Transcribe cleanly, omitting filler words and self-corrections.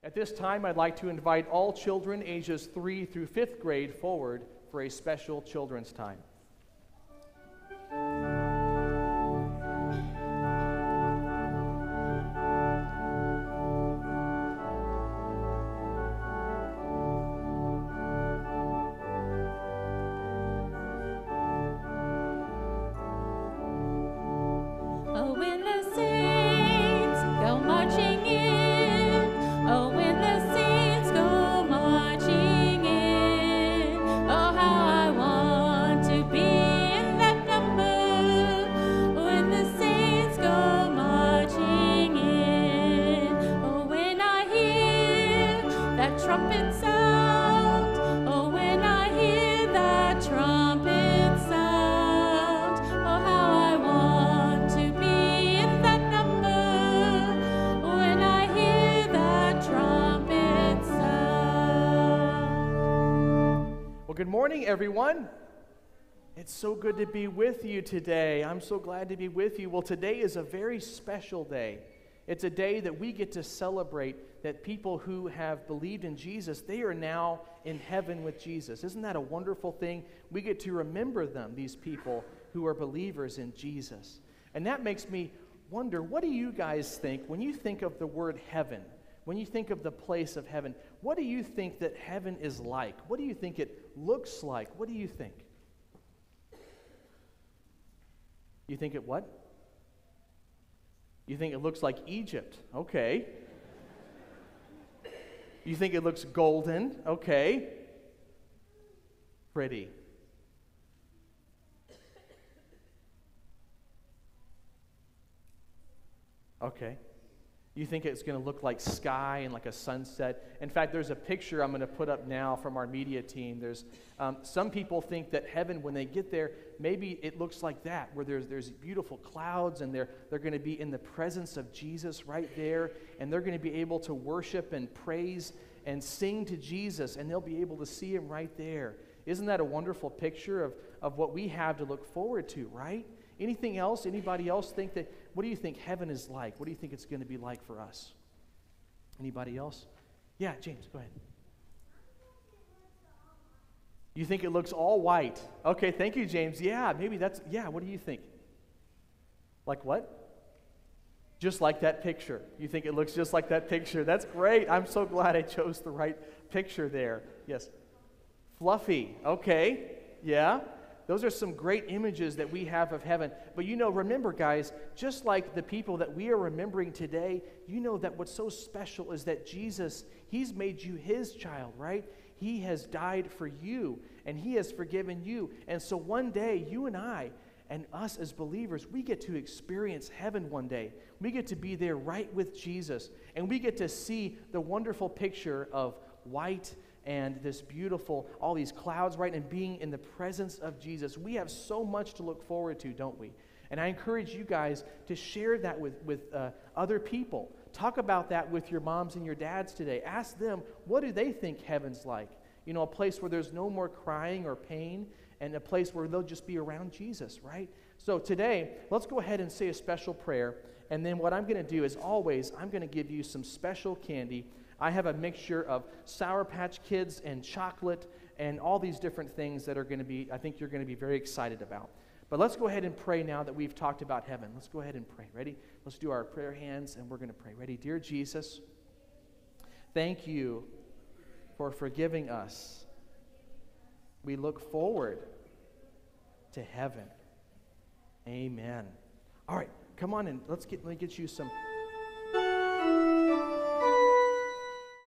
At this time, I'd like to invite all children ages 3 through 5th grade forward for a special children's time. Good morning, everyone. It's so good to be with you today. I'm so glad to be with you. Well, today is a very special day. It's a day that we get to celebrate that people who have believed in Jesus, they are now in heaven with Jesus. Isn't that a wonderful thing? We get to remember them, these people who are believers in Jesus. And that makes me wonder, what do you guys think when you think of the word heaven? When you think of the place of heaven, what do you think that heaven is like? What do you think it looks like? What do you think? You think it what? You think it looks like Egypt? Okay. You think it looks golden? Okay. Pretty. Okay. You think it's going to look like sky and like a sunset. In fact, there's a picture I'm going to put up now from our media team. There's some people think that heaven, when they get there, maybe it looks like that, where there's beautiful clouds, and they're going to be in the presence of Jesus right there, and they're going to be able to worship and praise and sing to Jesus, and they'll be able to see him right there. Isn't that a wonderful picture of what we have to look forward to, right? Anything else? Anybody else think that? What do you think heaven is like? What do you think it's going to be like for us? Anybody else? Yeah, James, go ahead. You think it looks all white? Okay, thank you, James. Yeah, maybe what do you think? Like what? Just like that picture. You think it looks just like that picture? That's great. I'm so glad I chose the right picture there. Yes. Fluffy. Okay. Yeah. Those are some great images that we have of heaven. But remember, guys, just like the people that we are remembering today, you know that what's so special is that Jesus, he's made you his child, right? He has died for you, and he has forgiven you. And so one day, you and I, and us as believers, we get to experience heaven one day. We get to be there right with Jesus, and we get to see the wonderful picture of white and this beautiful, all these clouds, right, and being in the presence of Jesus. We have so much to look forward to, don't we? And I encourage you guys to share that with other people. Talk about that with your moms and your dads today. Ask them, what do they think heaven's like? A place where there's no more crying or pain, and a place where they'll just be around Jesus, right? So today, let's go ahead and say a special prayer, and then what I'm going to do is always, I'm going to give you some special candy. I have a mixture of Sour Patch Kids and chocolate and all these different things that are going to be, I think you're going to be very excited about. But let's go ahead and pray now that we've talked about heaven. Let's go ahead and pray. Ready? Let's do our prayer hands, and we're going to pray. Ready? Dear Jesus, thank you for forgiving us. We look forward to heaven. Amen. All right, come on in. Let me get you some